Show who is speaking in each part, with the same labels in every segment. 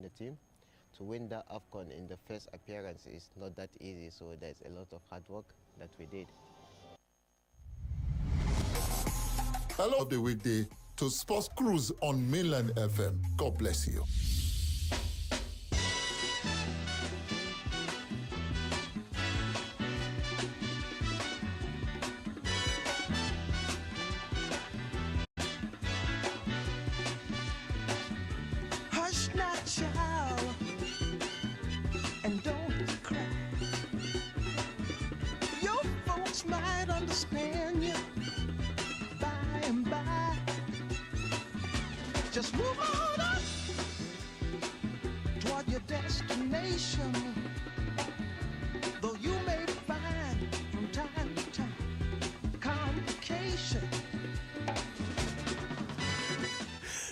Speaker 1: the team. To win that AFCON in the first appearance is not that easy, so there's a lot of hard work that we did.
Speaker 2: Hello, the weekday to Sports Cruise on Mainland FM. God bless you.
Speaker 3: Hush not, child, and don't cry. Your folks might understand you by and by. Just move on up toward your destination. Though you may find from time to time complications.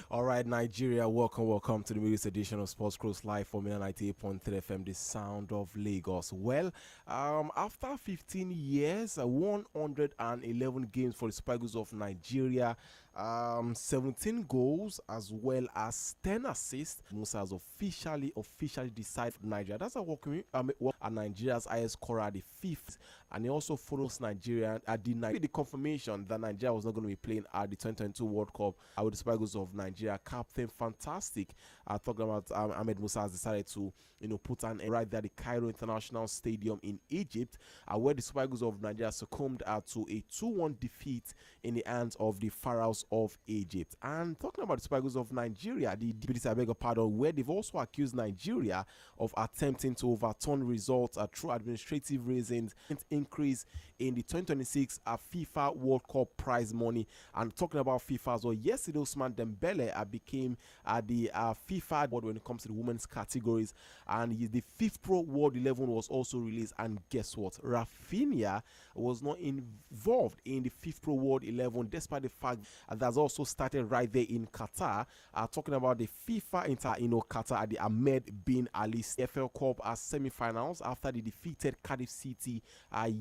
Speaker 4: All right, Nigeria, welcome to the latest edition of Sports Cruise Live for Mina 98.3 FM, the sound of Lagos. Well, after 15 years, 111 games for the Super Eagles of Nigeria, 17 goals as well as 10 assists. Musa has officially decided Nigeria. That's a Nigeria's highest scorer at the fifth, and he also follows Nigeria at the confirmation that Nigeria was not going to be playing at the 2022 World Cup with the Super Eagles of Nigeria. Captain Fantastic, talking about Ahmed Musa, has decided to put an right there at the Cairo International Stadium in Egypt, where the Super Eagles of Nigeria succumbed to a 2-1 defeat in the hands of the Pharaohs of Egypt. And talking about the Super Eagles of Nigeria, the deputies, I beg your pardon, where they've also accused Nigeria of attempting to overturn results through administrative reasons, increase in the 2026 FIFA World Cup prize money. And talking about FIFA as well, yesterday Ousmane Dembele became the FIFA board when it comes to the women's categories, and the fifth Pro World 11 was also released. And guess what? Rafinha was not involved in the fifth Pro World 11, despite the fact that's also started right there in Qatar. Talking about the FIFA Qatar at the Ahmed bin Ali FL Cup semi-finals after they defeated Cardiff City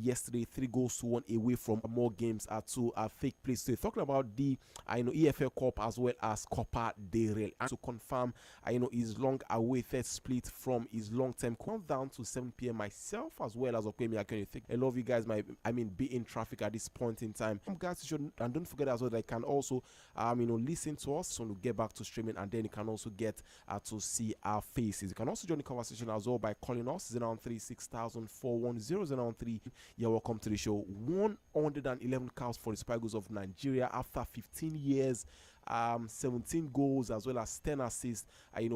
Speaker 4: yesterday, 3-1 away from more games to take place. So talking about the EFL Cup as well as Copa del Rey, and to confirm his long-awaited split from his long-term countdown to 7 p.m. myself as well as Okwemi. I think a lot of you guys might be in traffic at this point in time. Guys, and don't forget as well that you can also listen to us, so to get back to streaming, and then you can also get to see our faces. You can also join the conversation as well by calling us 093-6410-003. You're welcome to the show. 111 counts for the Super Eagles of Nigeria after 15 years. 17 goals as well as 10 assists,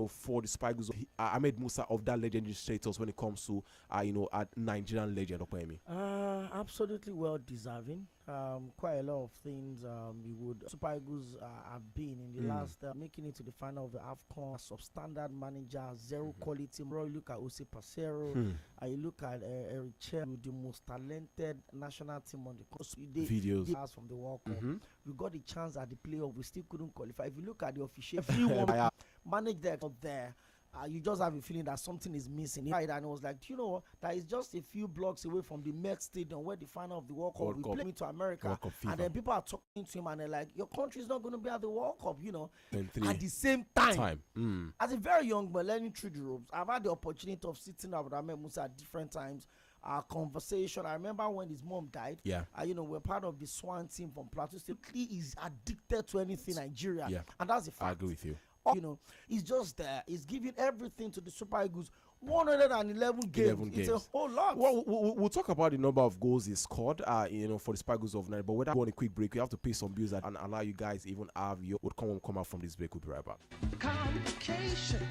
Speaker 4: for the Super Eagles of Ahmed Musa, of that legendary status when it comes to, a Nigerian legend.
Speaker 5: Absolutely well deserving. Quite a lot of things Super Eagles have been in the last, making it to the final of the AFCON, substandard manager, zero quality. You look at Ose Pasero, you look at ÉryChel, the most talented national team on the coast.
Speaker 4: Videos
Speaker 5: from the World Cup. We got the chance at the playoff, we still couldn't qualify. If you look at the official, everyone managed there up there. You just have a feeling that something is missing, right? And it was like, that is just a few blocks away from the Met Stadium where the final of the World Cup we play into America, and then people are talking to him and they're like, your country is not going to be at the World Cup, at the same time. As a very young boy learning through the ropes, I've had the opportunity of sitting up with Ahmed Musa at different times. Our conversation. I remember when his mom died. We're part of the Swan team from Plateau State. He is addicted to anything Nigeria, and that's a fact.
Speaker 4: I agree with you.
Speaker 5: He's just there. He's giving everything to the Super Eagles. 111 games. It's a whole lot.
Speaker 4: Well, we'll talk about the number of goals he scored, for the Super Eagles of Nigeria. But without going a quick break, we have to pay some bills and allow you guys even have your would come out from this break. We'll be right back.
Speaker 3: Complication.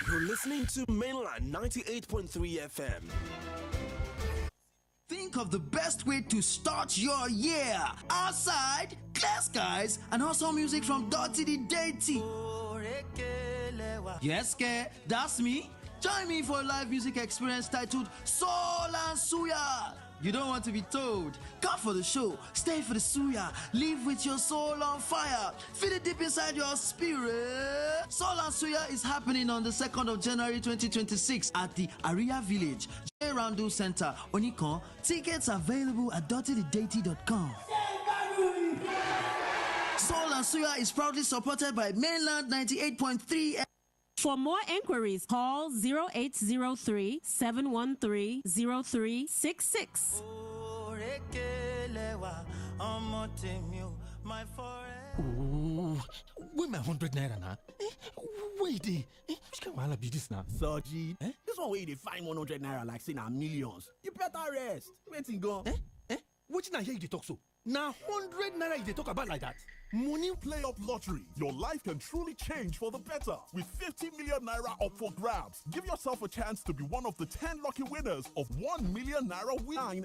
Speaker 6: You're listening to Mainland 98.3 FM. Think of the best way to start your year. Outside, clear skies, and also music from Dirty the Dirty. Yes, that's me. Join me for a live music experience titled Sᴘᴏʀᴛ. You don't want to be told. Come for the show, stay for the suya, live with your soul on fire, feel it deep inside your spirit. Sᴘᴏᴛ is happening on the 2nd of January 2026 at the Aría Village, Randu Center, Onikon. Tickets available at dottythedeity.com. Sᴘᴏᴛ is proudly supported by Mainland 98.3.
Speaker 7: For more inquiries, call 0803-713-0366.
Speaker 8: Ooh, where my 100 naira now? Wait, which kind of be this now?
Speaker 9: Soji, this one where they find 100 naira like saying millions. You better rest. Waiting go.
Speaker 8: Which na here you dey talk so? Now 100 naira you dey talk about like that?
Speaker 2: Money Play Up Lottery. Your life can truly change for the better. With 50 million naira up for grabs. Give yourself a chance to be one of the 10 lucky winners of 1 million naira win.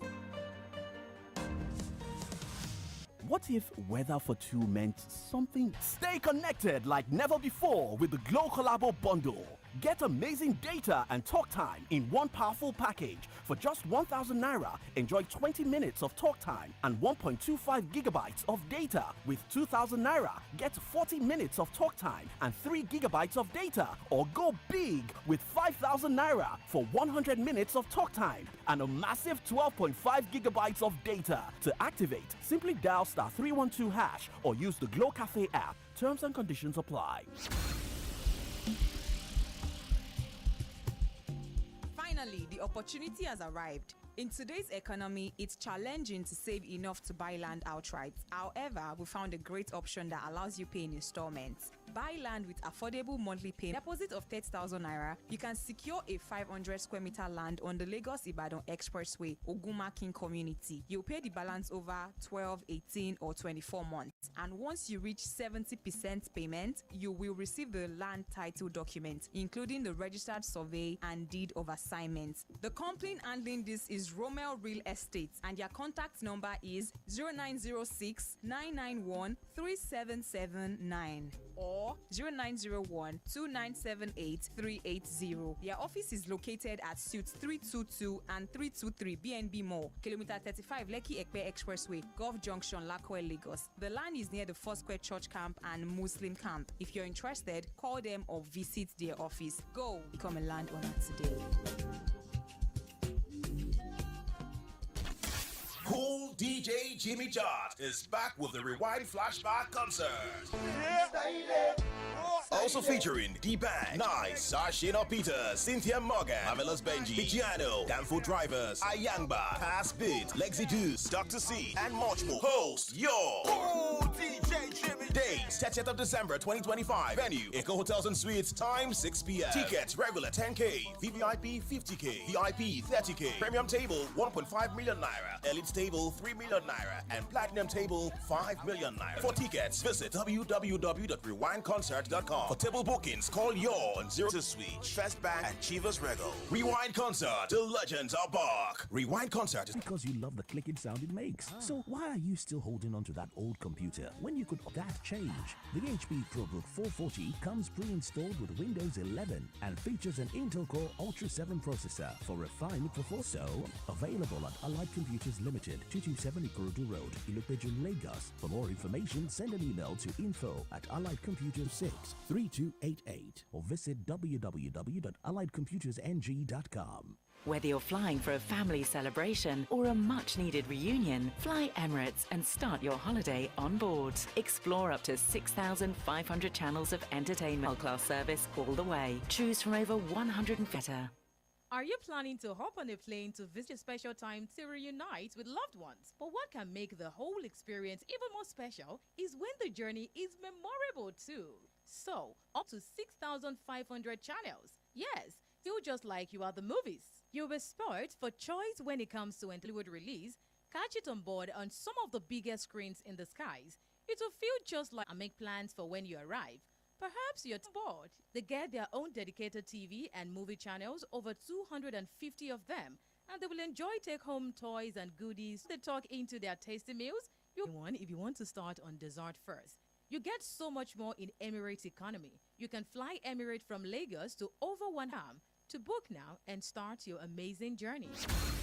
Speaker 9: What if weather for two meant something? Stay connected like never before with the Glow Collabo bundle. Get amazing data and talk time in one powerful package. For just 1,000 naira, enjoy 20 minutes of talk time and 1.25 gigabytes of data. With 2,000 naira, get 40 minutes of talk time and 3 gigabytes of data. Or go big with 5,000 naira for 100 minutes of talk time and a massive 12.5 gigabytes of data. To activate, simply dial *312# or use the Glow Cafe app. Terms and conditions apply.
Speaker 10: Finally, the opportunity has arrived. In today's economy, it's challenging to save enough to buy land outright. However, we found a great option that allows you pay in installments. Buy land with affordable monthly pay. Deposit of 30,000 naira, you can secure a 500 square meter land on the Lagos-Ibadan Expressway, Ogunmakin community. You'll pay the balance over 12, 18, or 24 months. And once you reach 70% payment, you will receive the land title document, including the registered survey and deed of assignment. The company handling this is Romel Real Estate, and their contact number is 0906 991 3779 or 0901 2978 380. Their office is located at Suites 322 and 323 BNB Mall, Kilometer 35 Леки-Ekpe Expressway, Gulf Junction, Lakoe, Lagos. The land is near the Foursquare Church Camp and Muslim Camp. If you're interested, call them or visit their office. Go become a landowner today.
Speaker 11: Cool DJ Jimmy Jot is back with the Rewind Flashback Concert. Also featuring D-Bang, Nice, Sashina Peters, Cynthia Morgan, Marvelous Benji, Pigiano, Danfo Drivers, Ayangba, Cass Bit, Lexi Deuce, Dr. C, and much more. Host, your Cool DJ Jimmy. Date, 30th of December 2025. Venue, Echo Hotels and Suites, time 6 p.m. Tickets, regular 10K, VVIP 50K, VIP 30K, Premium Table 1.5 million naira, Elite Table 3 million naira, and Platinum Table 5 million naira. For tickets, visit www.rewindconcert.com. For table bookings, call your on 0 Suite, First Bank, and Chivas Regal. Rewind Concert, the legends are back. Rewind Concert is
Speaker 12: because you love the clicking sound it makes. So why are you still holding on to that old computer when you could that change? The HP ProBook 440 comes pre-installed with Windows 11 and features an Intel Core Ultra 7 processor for refined performance. So available at Allied Computers Limited, 227 Ikorodu Road, Ilopeju, Lagos. For more information, send an email to info@alliedcomputers63288 or visit www.alliedcomputersng.com.
Speaker 13: Whether you're flying for a family celebration or a much-needed reunion, fly Emirates and start your holiday on board. Explore up to 6,500 channels of entertainment, world-class service all the way. Choose from over 100 better.
Speaker 14: Are you planning to hop on a plane to visit a special time to reunite with loved ones? But what can make the whole experience even more special is when the journey is memorable too. So, up to 6,500 channels. Yes, still just like you are the movies. You'll be spoiled for choice when it comes to Hollywood release. Catch it on board on some of the biggest screens in the skies. It'll feel just like and make plans for when you arrive. Perhaps you're bored. They get their own dedicated TV and movie channels, over 250 of them, and they will enjoy take-home toys and goodies. They talk into their tasty meals. If you want to start on dessert first. You get so much more in Emirates economy. You can fly Emirates from Lagos to over 1 hour. To book now and start your amazing journey.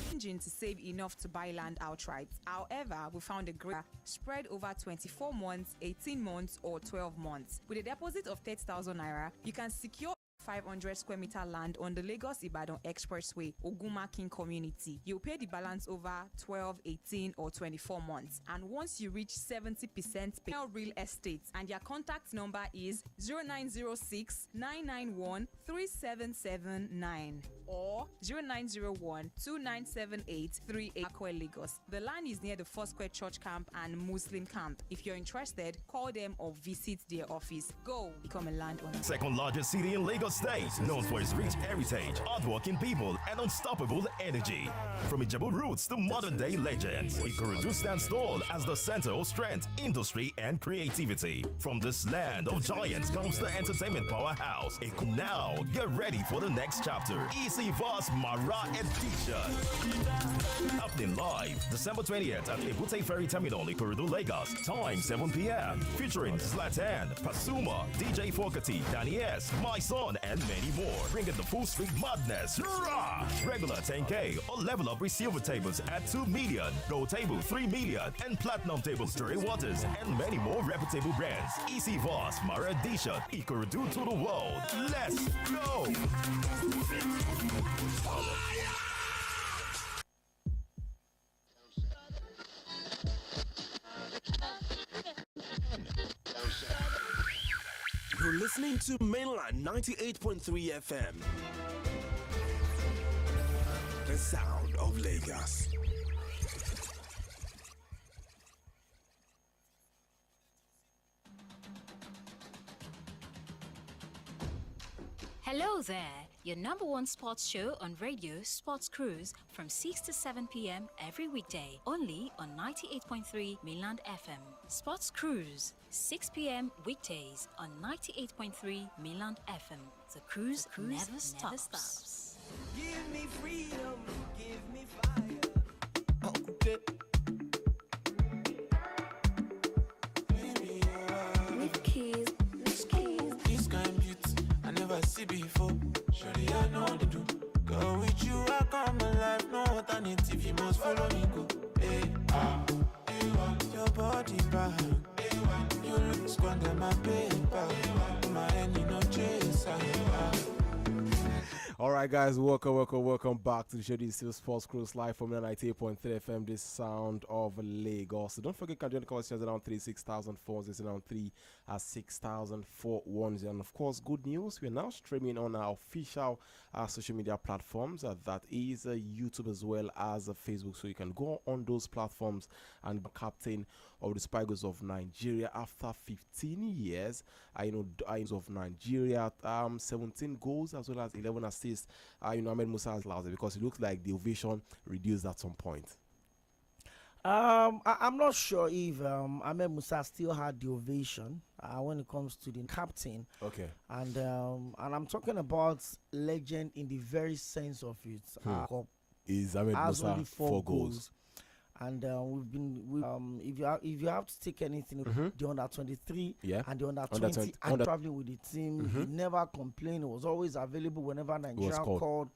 Speaker 10: Challenging to save enough to buy land outright. However, we found a great spread over 24 months, 18 months, or 12 months. With a deposit of 30,000 naira, you can secure 500 square meter land on the Lagos-Ibadan Expressway, Ogunmakin community. You'll pay the balance over 12, 18, or 24 months. And once you reach 70% pay real estate, and their contact number is 0906 991 3779 or 0901 2978 38 Akwa Lagos. The land is near the Foursquare Church Camp and Muslim Camp. If you're interested, call them or visit their office. Go become a landowner.
Speaker 11: Second largest city in Lagos State, known for its rich heritage, hardworking people, and unstoppable energy. From Ijebu roots to modern-day legends, Ikorodu stands tall as the center of strength, industry, and creativity. From this land of giants comes the entertainment powerhouse. Now, get ready for the next chapter. ᴜᴜᴜ Mara Edition. Happening live December 20th at Ebute Ferry Terminal, Ikorodu, Lagos. Time 7 p.m. Featuring Zlatan, Pasuma, DJ Fokati, Danny S, My Son, and many more. Bring in the full street madness. Rah! Regular 10K or level up with silver tables at 2 million, gold table 3 million, and platinum tables 3 waters, and many more reputable brands. ᴜᴜᴜ Mara Edition. Ikorodu to the world. Let's go!
Speaker 15: You're listening to Mainland 98.3 FM. The sound of Lagos.
Speaker 16: Hello there, your number one sports show on radio, Sports Cruise, from 6 to 7 p.m. every weekday, only on 98.3 Mainland FM. Sports Cruise, 6 p.m. weekdays on 98.3 Mainland FM. The cruise never stops.
Speaker 3: Give me freedom, give me fire. Okay.
Speaker 17: With keys, this kind of beauty I never see before. Surely I know the do. Go with you, I come alive. No alternative, you must follow me. Go. Hey, your body back. You look squander my paper. My hand, you know, chase.
Speaker 4: All right, guys, welcome back to the show. This is still Sports Cruise live from 98.3 FM, the sound of Lagos. So don't forget, you can join the questions around 36,400, around 6,410. And of course, good news, we are now streaming on our official social media platforms. That is YouTube as well as Facebook. So you can go on those platforms and be captain of the Spy Girls of Nigeria after 15 years. I know of Nigeria, 17 goals as well as 11 assists. Ahmed Musa has lost it because it looks like the ovation reduced at some point.
Speaker 5: I'm not sure if Ahmed Musa still had the ovation when it comes to the captain.
Speaker 4: Okay.
Speaker 5: And I'm talking about legend in the very sense of it.
Speaker 4: Is Ahmed Musa
Speaker 5: only
Speaker 4: 4 goals?
Speaker 5: And if you have to take anything, the under 23 and the under 20, and traveling with the team, he never complained. He was always available whenever Nigeria called.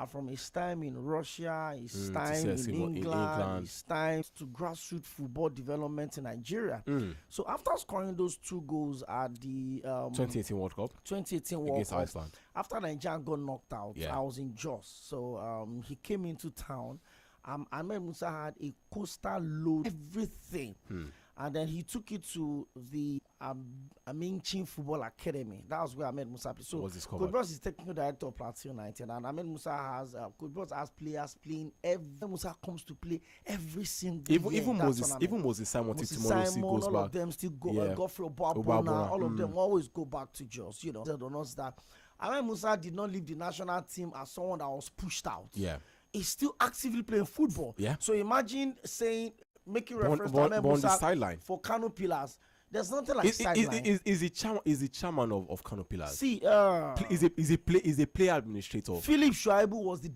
Speaker 5: From his time in Russia, his time in England, his time to grassroots football development in Nigeria. So after scoring those 2 goals at the
Speaker 4: 2018 World Cup,
Speaker 5: against
Speaker 4: Iceland,
Speaker 5: after Nigeria got knocked out, I was in Jos. So he came into town. Ahmed Musa had a coastal load, everything. And then he took it to the Aminchin Football Academy. That was where Ahmed Musa played. So Coach Bros is technical director of Plateau United, and Ahmed Musa has Coach Bros has players playing. Ahmed Musa comes to play every single year.
Speaker 4: Even Moses Simon goes
Speaker 5: all
Speaker 4: back.
Speaker 5: Of them still go. Godfrey Obabona, all of them always go back to Jos. You know, that Ahmed Musa did not leave the national team as someone that was pushed out.
Speaker 4: Yeah.
Speaker 5: He's still actively playing football.
Speaker 4: Yeah.
Speaker 5: So imagine making reference to Ahmed Musa for Kano Pillars. There's nothing like sideline.
Speaker 4: Is the chairman of Kano Pillars?
Speaker 5: See,
Speaker 4: is a player administrator.
Speaker 5: Philip Shuaibu was the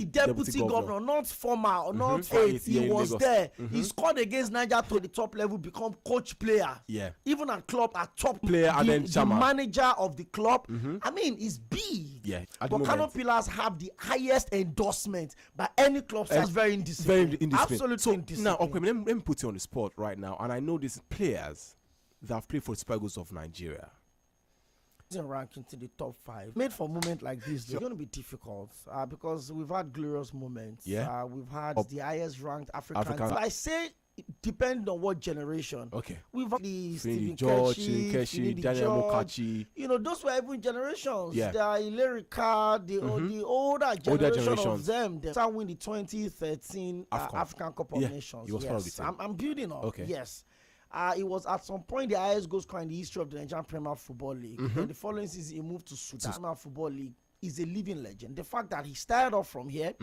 Speaker 5: deputy governor, not former, not eight. He was there. He scored against Niger to the top level, become coach player.
Speaker 4: Yeah.
Speaker 5: Even at club, at top
Speaker 4: player, and then
Speaker 5: the manager of the club. I mean, it's big. league.
Speaker 4: Yeah,
Speaker 5: but Kano Pillars have the highest endorsement by any club. That's very indisciplined.
Speaker 4: Very indisciplined.
Speaker 5: Absolutely
Speaker 4: so
Speaker 5: indisciplined.
Speaker 4: Now, okay, let me put you on the spot right now. And I know these players that have played for the Super Eagles of Nigeria.
Speaker 5: Ranking to the top 5 made for a moment like this, it's going to be difficult because we've had glorious moments.
Speaker 4: Yeah,
Speaker 5: we've had the highest ranked African. I say depending on what generation.
Speaker 4: Okay,
Speaker 5: we've had the Stephen
Speaker 4: George,
Speaker 5: Keshi,
Speaker 4: Daniel Mokachi.
Speaker 5: You know, those were even generations.
Speaker 4: Yeah,
Speaker 5: the Iḽirica, the older generation of them. They started winning the 2013 African Cup of Nations.
Speaker 4: He was part of the team.
Speaker 5: I'm building up.
Speaker 4: Okay,
Speaker 5: yes. It was at some point the highest goal scorer in the history of the Nigerian Premier Football League. Then the following season, he moved to Sudan. Premier Football League is a living legend. The fact that he started off from here,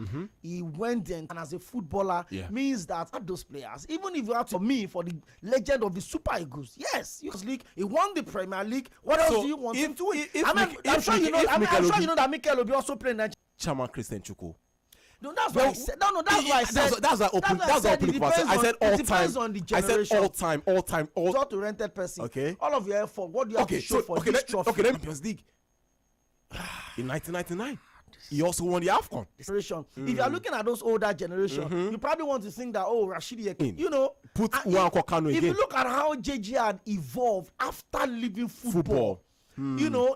Speaker 5: he went in, and as a footballer, means that those players, even if you have to me for the legend of the Super Eagles, yes, league, he won the Premier League. What else do you want him to win? I'm sure you know that Mikel will be also playing Nigeria.
Speaker 4: Chairman Christian Chukwu.
Speaker 5: No, that's why I said. No, that's why I said.
Speaker 4: That's why open. I said all time.
Speaker 5: Depends on the generation.
Speaker 4: I said all time.
Speaker 5: Not to rented person.
Speaker 4: Okay.
Speaker 5: All of your effort. What do you have to show for this trophy?
Speaker 4: Okay, Champions League. In 1999, he also won the AFCON.
Speaker 5: If you are looking at those older generation, you probably want to think that Rashidi Yekini. You know,
Speaker 4: put Nwankwo Kanu again.
Speaker 5: If you look at how JG had evolved after leaving football. You know,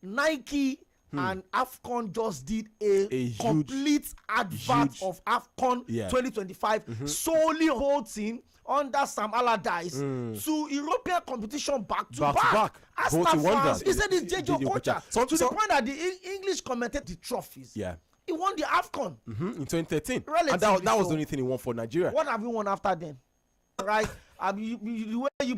Speaker 5: Nike. And AFCON just did a complete advert of AFCON 2025 solely holding under Sam Allardyce to European competition back to back. Arsenal fans, he said it's JJ Okocha. To the point that the English commented the trophies.
Speaker 4: Yeah.
Speaker 5: He won the AFCON
Speaker 4: in 2013. And that was the only thing he won for Nigeria.
Speaker 5: What have you won after then? Right? The way you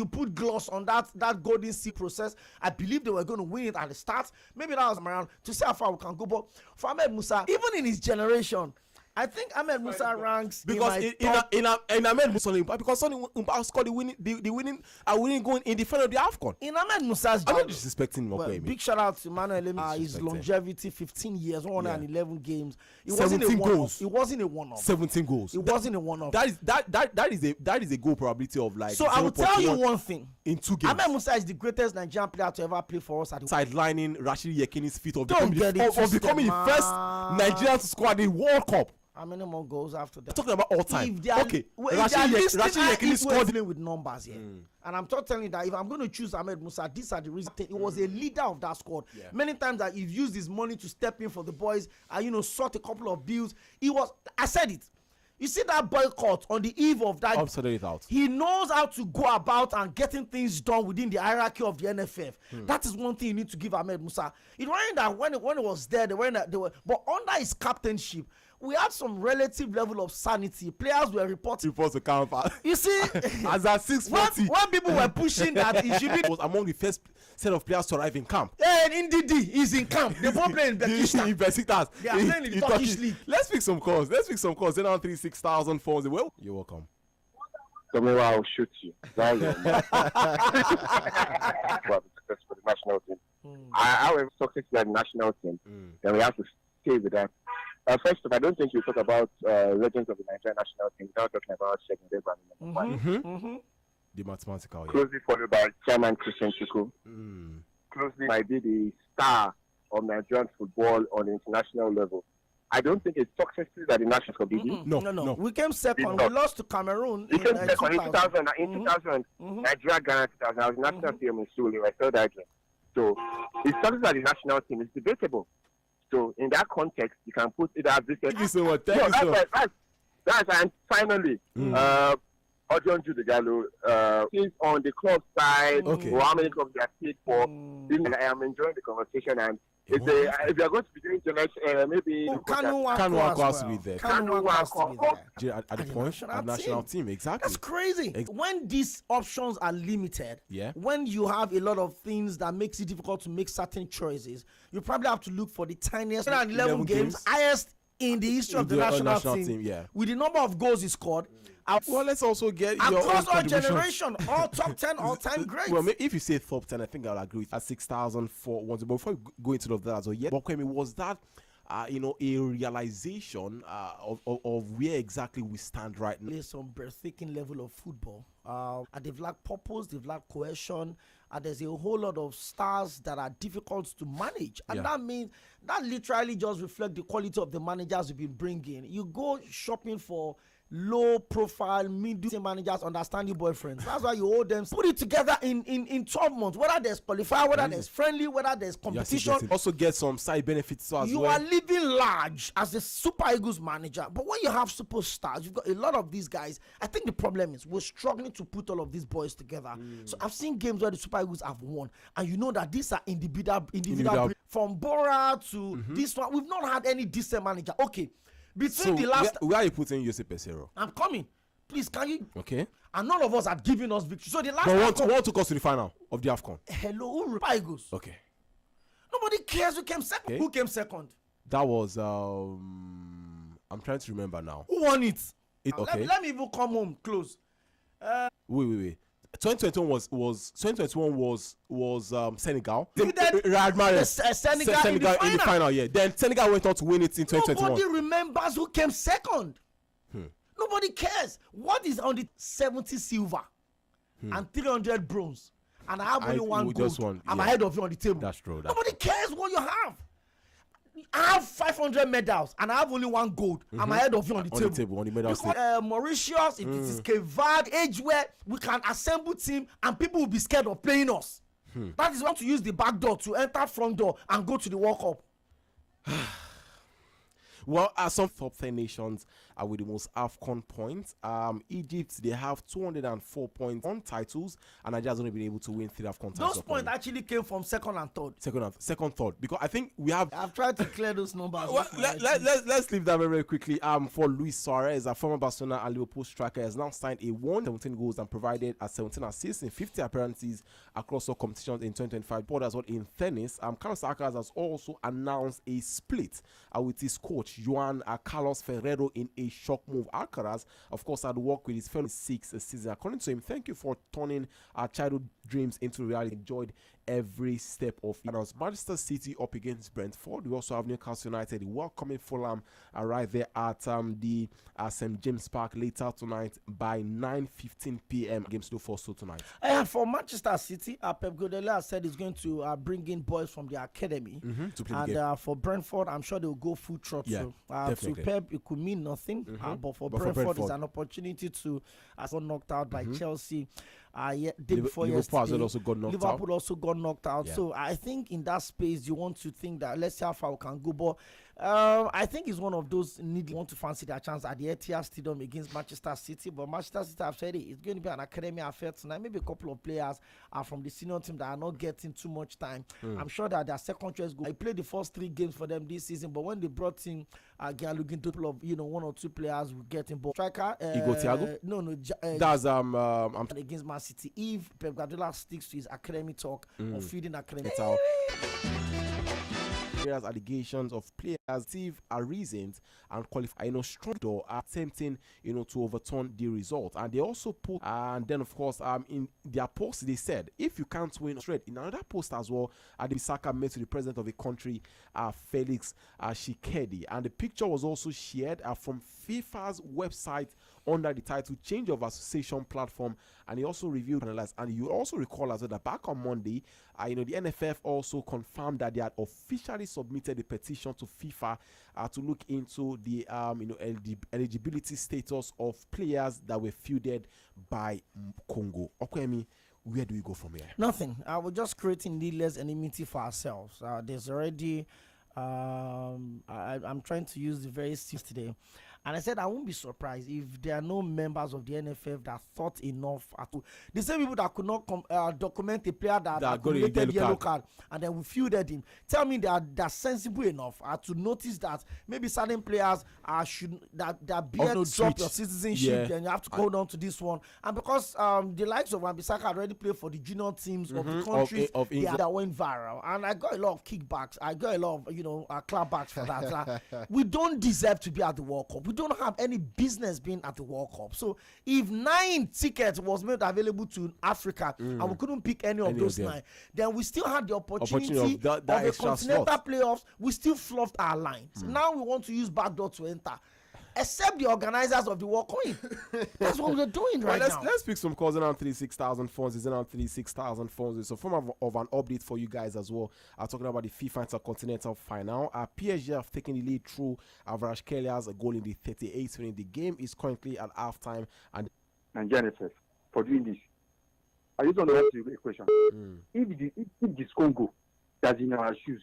Speaker 5: put gloss on that golden sea process, I believe they were going to win it at the start. Maybe that was around to see how far we can go. But for Ahmed Musa, even in his generation, I think Ahmed Musa ranks
Speaker 4: because in Ahmed Musa, because Sonny scored the winning goal in the final of the AFCON.
Speaker 5: In Ahmed Musa's,
Speaker 4: I'm not disrespecting him.
Speaker 5: Big shout out to Manuel his longevity, 15 years, 111 games. It
Speaker 4: 17 goals.
Speaker 5: It wasn't a one-off.
Speaker 4: 17 goals.
Speaker 5: It wasn't a one-off.
Speaker 4: That is a goal probability of like.
Speaker 5: So I will tell you one thing.
Speaker 4: In 2 games,
Speaker 5: Ahmed Musa is the greatest Nigerian player to ever play for us.
Speaker 4: Sidelining Rashidi Yekini's feet of becoming the first Nigerian to score the World Cup.
Speaker 5: How many more goals after that?
Speaker 4: I'm talking about all time.
Speaker 5: Okay. Rashidi Yekini scored dealing with numbers here. And I'm telling you that if I'm going to choose Ahmed Musa, these are the reasons. He was a leader of that squad. Many times that he's used his money to step in for the boys and sort a couple of bills. I said it. You see that boycott on the eve of that.
Speaker 4: Absolutely out.
Speaker 5: He knows how to go about and getting things done within the hierarchy of the NFF. That is one thing you need to give Ahmed Musa. It wasn't that when it was there, they were, but under his captainship, we had some relative level of sanity. Players were reporting.
Speaker 4: Reports to counter.
Speaker 5: You see,
Speaker 4: as at 6:40,
Speaker 5: when people were pushing that, he should be
Speaker 4: was among the first set of players to arrive in camp.
Speaker 5: And indeed, he's in camp. They both play in
Speaker 4: Besiktas.
Speaker 5: They are playing in the Turkish league.
Speaker 4: Let's pick some calls. 036,000 4. You're welcome.
Speaker 18: I'll shoot you. That's for the national team. I have success in the national team. Then we have to stay with that. First off, I don't think you talk about legends of the Nigerian national team without talking about Sᴘᴏʀᴛ.
Speaker 4: The mathematical.
Speaker 18: Closely followed by Chairman Christian Chukwu. Closely might be the star of Nigerian football on the international level. I don't think it's successful that the national could be.
Speaker 5: No. We came second. We lost to Cameroon.
Speaker 18: We came second in 2000. In 2000, Nigeria, Ghana, 2000. I was national team in Sᴘᴏ. I saw that game. So, it's something that the national team is debatable. So in that context, you can put it as this.
Speaker 4: Thank you so much.
Speaker 18: That's and finally, Ojonju Digalo, he's on the club side. Or how many clubs they are paid for. I am enjoying the conversation, and if you are going to be doing tonight, maybe
Speaker 4: Kanu has to be there.
Speaker 5: Kanu has to be there
Speaker 4: at the point of national team. Exactly.
Speaker 5: That's crazy. When these options are limited, when you have a lot of things that makes it difficult to make certain choices, you probably have to look for the tiniest 11 games, highest in the history of the national team. With the number of goals he scored.
Speaker 4: Well, let's also get
Speaker 5: across all generation, all top 10, all-time greats.
Speaker 4: Well, if you say top 10, I think I'll agree with at 6,000 for one. But before we go into that as well, Ɓʌᴇ was that a realization of where exactly we stand right now.
Speaker 5: There's some breathtaking level of football. And they've lacked purpose, they've lacked cohesion, and there's a whole lot of stars that are difficult to manage. And that means that literally just reflects the quality of the managers we've been bringing. You go shopping for low profile, middle managers, understanding boyfriends. That's why you hold them. Put it together in 12 months, whether there's qualifier, whether there's friendly, whether there's competition.
Speaker 4: Also get some side benefits as
Speaker 5: you
Speaker 4: well.
Speaker 5: You are living large as a Super Eagles manager, but when you have superstars, you've got a lot of these guys. I think the problem is we're struggling to put all of these boys together. So I've seen games where the Super Eagles have won, and you know that these are individual from Bora to this one. We've not had any decent manager. Okay. Between the last,
Speaker 4: where are you putting ᴏᴜᴜ?
Speaker 5: I'm coming. Please, can you?
Speaker 4: Okay.
Speaker 5: And none of us have given us victory. So the last.
Speaker 4: But what took us to the final of the AFCON?
Speaker 5: Hello, Super Eagles.
Speaker 4: Okay.
Speaker 5: Nobody cares who came second. Okay. Who came second?
Speaker 4: That was I'm trying to remember now.
Speaker 5: Who won it?
Speaker 4: Okay.
Speaker 5: Let me even come home close.
Speaker 4: Wait. 2021 was Senegal.
Speaker 5: Senegal
Speaker 4: in the final. Yeah. Then Senegal went on to win it in 2021.
Speaker 5: Nobody remembers who came second. Nobody cares. What is on the 70 silver and 300 bronze? And I have only one gold. I'm ahead of you on the table.
Speaker 4: That's true.
Speaker 5: Nobody cares what you have. I have 500 medals and I have only one gold. I'm ahead of you on the table.
Speaker 4: On the medal
Speaker 5: because Mauritius, if it is Cape age where we can assemble team and people will be scared of playing us. That is want to use the back door to enter front door and go to the World Cup.
Speaker 4: Well, some top 10 nations are with the most AFCON points. Egypt, they have 204 points on titles, and Nigeria's only been able to win 3 AFCON titles.
Speaker 5: Those points actually came from second and third.
Speaker 4: Second, third. Because I think we have.
Speaker 5: I've tried to clear those numbers.
Speaker 4: Well, let's leave that very quickly. For Luis Suarez, a former Barcelona and Liverpool striker, has now signed a 17 goals and provided 17 assists in 50 appearances across all competitions in 2025. But as well in tennis, Carlos Alcaraz has also announced a split with his coach Juan Carlos Ferrero in a shock move. Alcaraz, of course, had worked with his fellow 6th season. According to him, thank you for turning our childhood dreams into reality. Enjoyed every step of it. As Manchester City up against Brentford, we also have Newcastle United welcoming Fulham right there at the St James Park later tonight by 9:15 p.m. Games to force tonight.
Speaker 5: And for Manchester City, Pep Guardiola said he's going to bring in boys from the academy
Speaker 4: to play the
Speaker 5: game. For Brentford, I'm sure they'll go full throttle. To Pep, it could mean nothing, but for Brentford, it's an opportunity to get knocked out by Chelsea. Day before yesterday, Liverpool also got knocked out. So I think in that space, you want to think that let's see how far we can go. But I think it's one of those want to fancy their chance at the Etihad Stadium against Manchester City. But Manchester City have said it's going to be an academy affair tonight. Maybe a couple of players are from the senior team that are not getting too much time. I'm sure that their second choice go. I played the first 3 games for them this season, but when they brought in looking to of 1 or 2 players will get in. But striker,
Speaker 4: Thiago?
Speaker 5: No,
Speaker 4: that's
Speaker 5: I'm against Man City. If Pep Guardiola sticks to his academy talk of feeding academy talk.
Speaker 4: Allegations of players are reasons and qualify strong door are attempting to overturn the result, and they also put and then of course in their post they said if you can't win straight. In another post as well, Adisaka met with the president of the country, Felix Tshisekedi, and the picture was also shared from FIFA's website under the title Change of Association Platform, and he also reviewed and analyzed. And you also recall as well that back on Monday, the NFF also confirmed that they had officially submitted a petition to FIFA to look into the eligibility status of players that were feuded by Congo. Okwemi, where do we go from here?
Speaker 5: Nothing. We're just creating needless enmity for ourselves. There's already I'm trying to use the very serious today. And I said I won't be surprised if there are no members of the NFF that thought enough. The same people that could not document a player that accumulated yellow card and then we fielded him. Tell me they're sensible enough to notice that maybe certain players that beard drop your citizenship, then you have to hold on to this one. And because the likes of Wan-Bissaka already played for the junior teams of the countries that went viral, and I got a lot of kickbacks. I got a lot of clapbacks for that. We don't deserve to be at the World Cup. don't have any business being at the World Cup. So if 9 tickets was made available to Africa and we couldn't pick any of those 9, then we still had the opportunity of a continental playoffs. We still fluffed our lines. Now we want to use backdoor to enter. Except the organizers of the World Cup. That's what we're doing now.
Speaker 4: Let's pick some calls around 36,000 phones. It's around 36,000 phones. So, form of an update for you guys as well. I'm talking about the FIFA Intercontinental Final. PSG have taken the lead through Kvaratskhelia a goal in the 38th minute. The game is currently at halftime. And
Speaker 19: Nigerian FF for doing this. I just want to ask you a question. If this Congo that's in our shoes,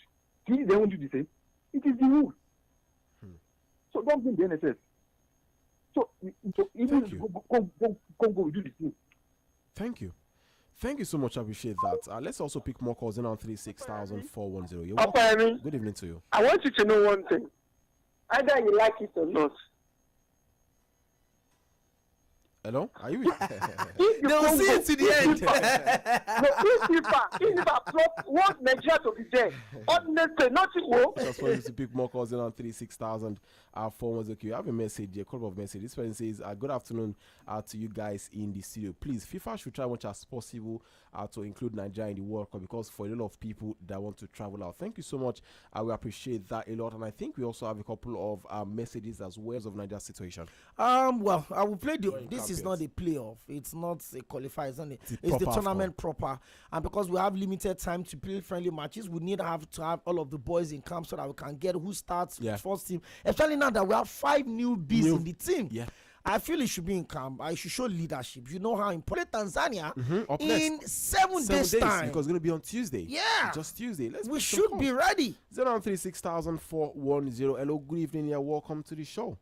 Speaker 19: they won't do the same. It is the rule. So don't blame the NSS. So even Congo will do the same.
Speaker 4: Thank you. Thank you so much. I appreciate that. Let's also pick more calls in on 36,410. You're welcome. Good evening to you.
Speaker 20: I want you to know one thing. Either you like it or not.
Speaker 4: Hello? Are you?
Speaker 5: They'll see it to the end.
Speaker 20: If I want Nigeria to be there, honestly, nothing will.
Speaker 4: Just for you to pick more calls in on 36,000. You have a message, a couple of messages. This person says, good afternoon to you guys in the studio. Please, FIFA should try as much as possible to include Nigeria in the World Cup, because for a lot of people that want to travel out. Thank you so much. We appreciate that a lot. And I think we also have a couple of messages as well of Nigeria's situation.
Speaker 5: Well, I will play this is not a playoff. It's not a qualifier. It's the tournament proper. And because we have limited time to play friendly matches, we need to have all of the boys in camp so that we can get who starts first team. Especially now that we have 5 newbies in the team.
Speaker 4: Yeah.
Speaker 5: I feel it should be in camp. I should show leadership. You know how important Tanzania in 7 days time.
Speaker 4: Because it's going to be on Tuesday.
Speaker 5: Yeah.
Speaker 4: Just Tuesday.
Speaker 5: We should be ready.
Speaker 4: 036,410. Hello, good evening. Welcome to the show.